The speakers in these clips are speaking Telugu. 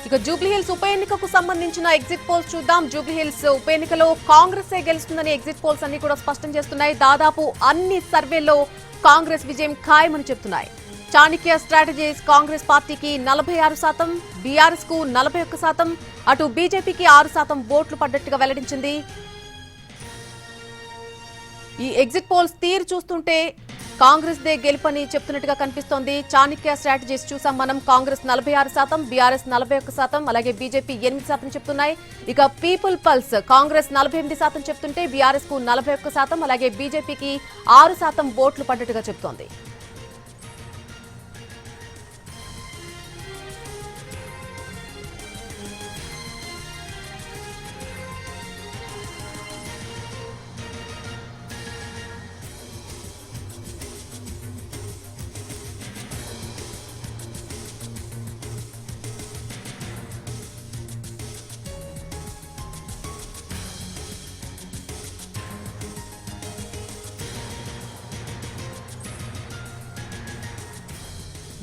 ఇక జూబ్లీహిల్స్ ఉప ఎన్నికకు సంబంధించిన ఎగ్జిట్ పోల్స్ చూద్దాం. జూబ్లీహిల్స్ ఉప ఎన్నికలో కాంగ్రెసే గెలుస్తుందని ఎగ్జిట్ పోల్స్ అన్ని కూడా స్పష్టం చేస్తున్నాయి. దాదాపు అన్ని సర్వేల్లో కాంగ్రెస్ విజయం ఖాయమని చెప్తున్నాయి. చాణక్య స్ట్రాటజీస్ కాంగ్రెస్ పార్టీకి 46%, బీఆర్ఎస్ కు 41%, అటు బీజేపీకి 6% ఓట్లు పడ్డట్టుగా వెల్లడించింది. ఈ ఎగ్జిట్ పోల్స్ తీరు చూస్తుంటే కాంగ్రెస్ దే గెలుపని చెప్తున్నట్టుగా కనిపిస్తోంది. చాణక్య స్ట్రాటజీస్ చూసాం మనం. కాంగ్రెస్ 46%, బీఆర్ఎస్ 41%, అలాగే బీజేపీ 8% చెప్తున్నాయి. ఇక పీపుల్ పల్స్ కాంగ్రెస్ 48% చెప్తుంటే బీఆర్ఎస్ కు 41%, అలాగే బీజేపీకి 6% ఓట్లు పడ్డట్టుగా చెప్తోంది.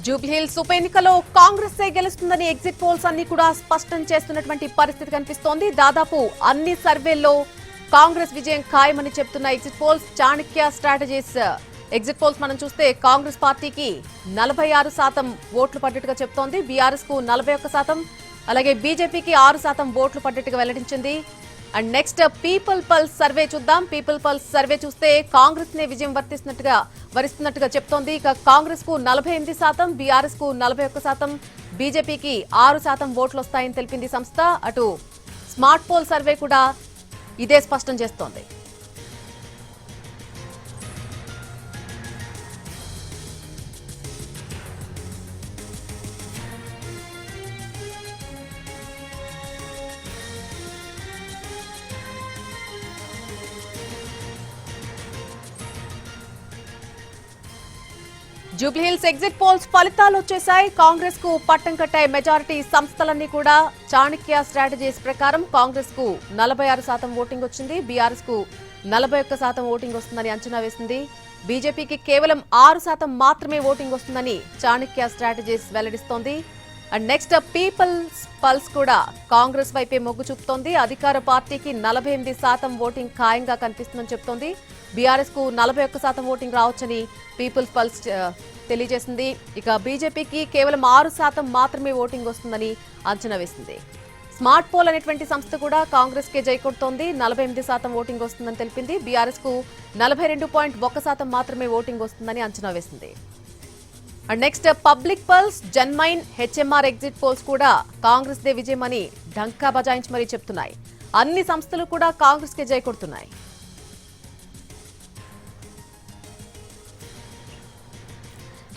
జూబ్లీహిల్స్ ఉప ఎన్నికలో కాంగ్రెస్ గెలుస్తుందని ఎగ్జిట్ పోల్స్ అన్ని కూడా స్పష్టం చేస్తున్నటువంటి పరిస్థితి కనిపిస్తోంది. దాదాపు అన్ని సర్వేల్లో కాంగ్రెస్ విజయం ఖాయమని చెప్తున్న exit polls. Chanakya strategies exit polls మనం చూస్తే కాంగ్రెస్ పార్టీకి 46% ఓట్లు పడ్డట్టుగా చెప్తోంది. బీఆర్ఎస్ కు 41%, అలాగే బీజేపీకి 6% ఓట్లు పడ్డట్టుగా వెల్లడించింది. And next people pulse survey చూద్దాం. పీపుల్ పల్స్ సర్వే చూస్తే కాంగ్రెస్ నే విజయం వరిస్తున్నట్టుగా చెప్తోంది. ఇక కాంగ్రెస్ కు 48%, బీఆర్ఎస్ కు 41%, బీజేపీకి 6% ఓట్లు వస్తాయని తెలిపింది సంస్థ. అటు స్మార్ట్ పోల్ సర్వే కూడా ఇదే స్పష్టం చేస్తోంది. జూబ్లీహిల్స్ ఎగ్జిట్ పోల్స్ ఫలితాలు వచ్చేశాయి. కాంగ్రెస్ కు పట్టం కట్టాయి మెజారిటీ సంస్థలన్నీ కూడా. చాణక్య స్ట్రాటజీస్ ప్రకారం కాంగ్రెస్ కు 46% ఓటింగ్ వచ్చింది, బీఆర్ఎస్ కు 41% ఓటింగ్ వస్తుందని అంచనా వేసింది. బీజేపీకి కేవలం 6% మాత్రమే ఓటింగ్ వస్తుందని చాణక్య స్ట్రాటజీస్ వెల్లడిస్తోంది. అండ్ నెక్స్ట్ పీపుల్స్ పల్స్ కూడా కాంగ్రెస్ వైపే మొగ్గు చూపుతోంది. అధికార పార్టీకి 48% ఓటింగ్ ఖాయంగా కనిపిస్తుందని చెప్తోంది. బీఆర్ఎస్ కు 41% ఓటింగ్ రావచ్చని పీపుల్స్ పల్స్ తెలియజేసింది. ఇక బీజేపీకి కేవలం 6% మాత్రమే ఓటింగ్ వస్తుందని అంచనా వేసింది. స్మార్ట్ పోల్ అనేటువంటి సంస్థ కూడా కాంగ్రెస్ కే జై కొడుతోంది. 48% ఓటింగ్ వస్తుందని తెలిపింది. బీఆర్ఎస్ కు 42.1% మాత్రమే ఓటింగ్ వస్తుందని అంచనా వేసింది. అండ్ నెక్స్ట్ పబ్లిక్ పల్స్, జన్మైన్, హెచ్ఎంఆర్ ఎగ్జిట్ పోల్స్ కూడా కాంగ్రెస్ దే విజయమని ఢంకా బజాయించి మరీ చెప్తున్నాయి. అన్ని సంస్థలు కూడా కాంగ్రెస్ కే జై కొడుతున్నాయి.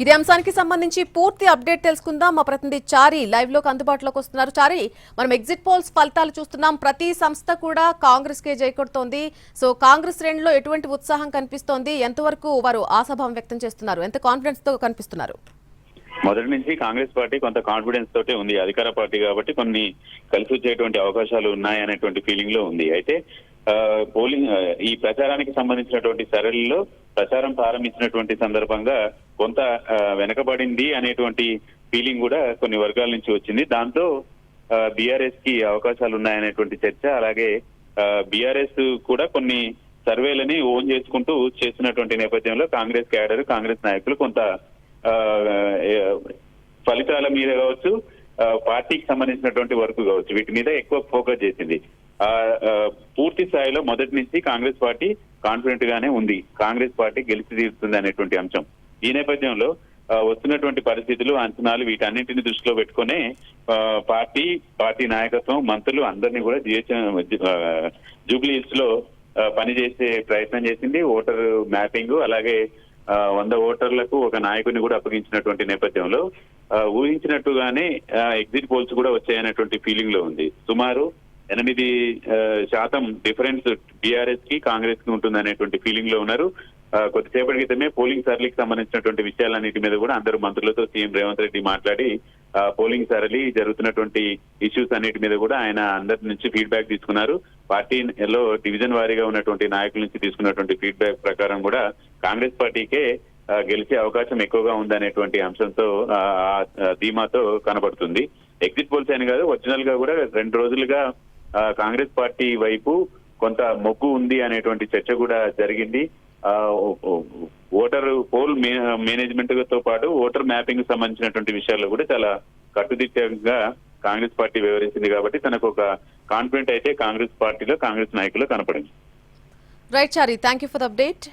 ఇదే అంశానికి సంబంధించి పూర్తి అప్డేట్ తెలుసుకుందాం. మా ప్రతినిధి చారి లైవ్ లోకి అందుబాటులోకి వస్తున్నారు. చారి, మనం ఎగ్జిట్ పోల్స్ ఫలితాలు చూస్తున్నాం. ప్రతి సంస్థ కూడా కాంగ్రెస్ కే జై కొడుతోంది. సో కాంగ్రెస్ శ్రేణిలో ఎటువంటి ఉత్సాహం కనిపిస్తోంది? ఎంతవరకు వారు ఆశాభావం వ్యక్తం చేస్తున్నారు? ఎంత కాన్ఫిడెన్స్ తో కనిపిస్తున్నారు? మొదటి నుంచి కాంగ్రెస్ పార్టీ కొంత కాన్ఫిడెన్స్ తోటే ఉంది. అధికార పార్టీ కాబట్టి కొన్ని కలిసి వచ్చేటువంటి అవకాశాలు ఉన్నాయనేటువంటి ఫీలింగ్ లో ఉంది. అయితే పోలింగ్ ఈ ప్రచారానికి సంబంధించినటువంటి సరళిలో ప్రచారం ప్రారంభించినటువంటి సందర్భంగా కొంత వెనకబడింది అనేటువంటి ఫీలింగ్ కూడా కొన్ని వర్గాల నుంచి వచ్చింది. దాంతో బీఆర్ఎస్ కి అవకాశాలు ఉన్నాయనేటువంటి చర్చ, అలాగే బీఆర్ఎస్ కూడా కొన్ని సర్వేలని ఓన్ చేసుకుంటూ చేస్తున్నటువంటి నేపథ్యంలో కాంగ్రెస్ క్యాడర్, కాంగ్రెస్ నాయకులు కొంత ఫలితాల మీద కావచ్చు, పార్టీకి సంబంధించినటువంటి వర్క్ కావచ్చు, వీటి మీద ఎక్కువ ఫోకస్ చేసింది. పూర్తి స్థాయిలో మొదటి నుంచి కాంగ్రెస్ పార్టీ కాన్ఫిడెంట్ గానే ఉంది. కాంగ్రెస్ పార్టీ గెలిచి తీరుతుంది అనేటువంటి అంశం. ఈ నేపథ్యంలో వస్తున్నటువంటి పరిస్థితులు, అంచనాలు వీటన్నింటిని దృష్టిలో పెట్టుకునే పార్టీ నాయకత్వం, మంత్రులు అందరినీ కూడా జూబ్లీహిల్స్ లో పనిచేసే ప్రయత్నం చేసింది. ఓటర్ మ్యాపింగ్, అలాగే 100 ఓటర్లకు ఒక నాయకుడిని కూడా అప్పగించినటువంటి నేపథ్యంలో ఊహించినట్టుగానే ఎగ్జిట్ పోల్స్ కూడా వచ్చాయనేటువంటి ఫీలింగ్ లో ఉంది. సుమారు 8% డిఫరెన్స్ బీఆర్ఎస్ కి, కాంగ్రెస్ కి ఉంటుంది అనేటువంటి ఫీలింగ్ లో ఉన్నారు. కొద్దిసేపటి క్రితమే పోలింగ్ సరళికి సంబంధించినటువంటి విషయాలన్నిటి మీద కూడా అందరూ మంత్రులతో సీఎం రేవంత్ రెడ్డి మాట్లాడి పోలింగ్ సరళి జరుగుతున్నటువంటి ఇష్యూస్ అన్నిటి మీద కూడా ఆయన అందరి నుంచి ఫీడ్బ్యాక్ తీసుకున్నారు. పార్టీలో డివిజన్ వారీగా ఉన్నటువంటి నాయకుల నుంచి తీసుకున్నటువంటి ఫీడ్బ్యాక్ ప్రకారం కూడా కాంగ్రెస్ పార్టీకే గెలిచే అవకాశం ఎక్కువగా ఉందనేటువంటి అంశంతో ధీమాతో కనబడుతుంది. ఎగ్జిట్ పోల్స్ అయిన కాదు, ఒరిజినల్ గా కూడా 2 రోజులుగా కాంగ్రెస్ పార్టీ వైపు కొంత మొగ్గు ఉంది అనేటువంటి చర్చ కూడా జరిగింది. ఓటర్ పోల్ మేనేజ్మెంట్ తో పాటు ఓటర్ మ్యాపింగ్ సంబంధించినటువంటి విషయాల్లో కూడా చాలా కట్టుదిట్టంగా కాంగ్రెస్ పార్టీ వివరించింది. కాబట్టి తనకు ఒక కాన్ఫిడెంట్ అయితే కాంగ్రెస్ పార్టీలో కాంగ్రెస్ నాయకులు కనపడింది. Right Chari, thank you for the update.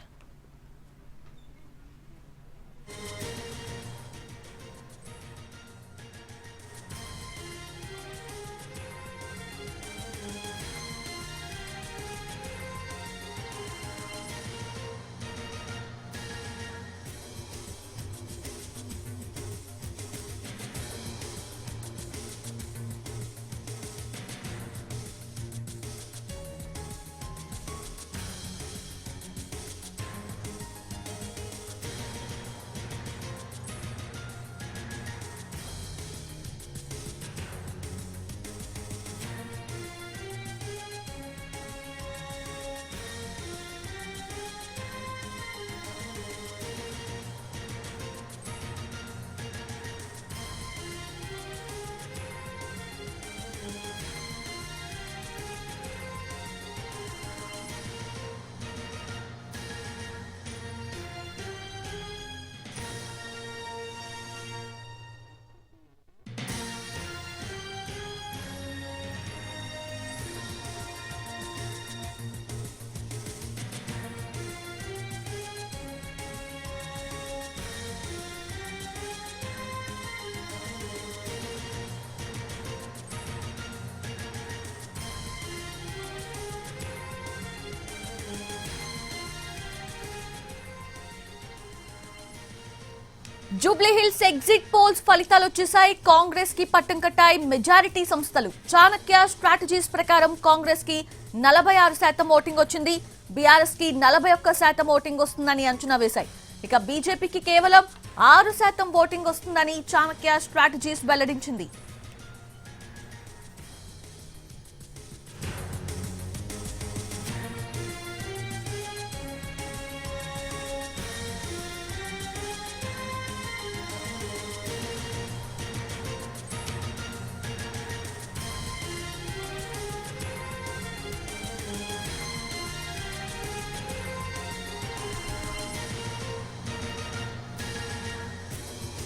Jubilee Hills exit polls ఫలితాలు వచ్చేసాయి. కాంగ్రెస్ కి పట్టం కట్టాయి మెజారిటీ సంస్థలు. చాణక్య స్ట్రాటజీస్ ప్రకారం కాంగ్రెస్ కి 46% ఓటింగ్ వచ్చింది. బీఆర్ఎస్ కి 41% ఓటింగ్ వస్తుందని అంచనా వేశాయి. ఇక బీజేపీకి కేవలం 6% ఓటింగ్ వస్తుందని చాణక్య స్ట్రాటజీస్ వెల్లడించింది.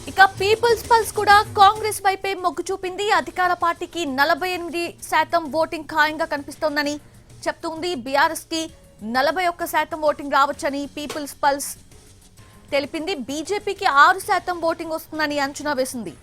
ఇక పీపుల్స్ పల్స్ కూడా కాంగ్రెస్ వైపే మొగ్గు చూపింది. అధికార పార్టీకి 48% ఓటింగ్ ఖాయంగా కనిపిస్తోందని చెప్తుంది. బీఆర్ఎస్ కి 41% ఓటింగ్ రావచ్చని పీపుల్స్ పల్స్ తెలిపింది. బీజేపీకి 6% ఓటింగ్ వస్తుందని అంచనా వేసింది.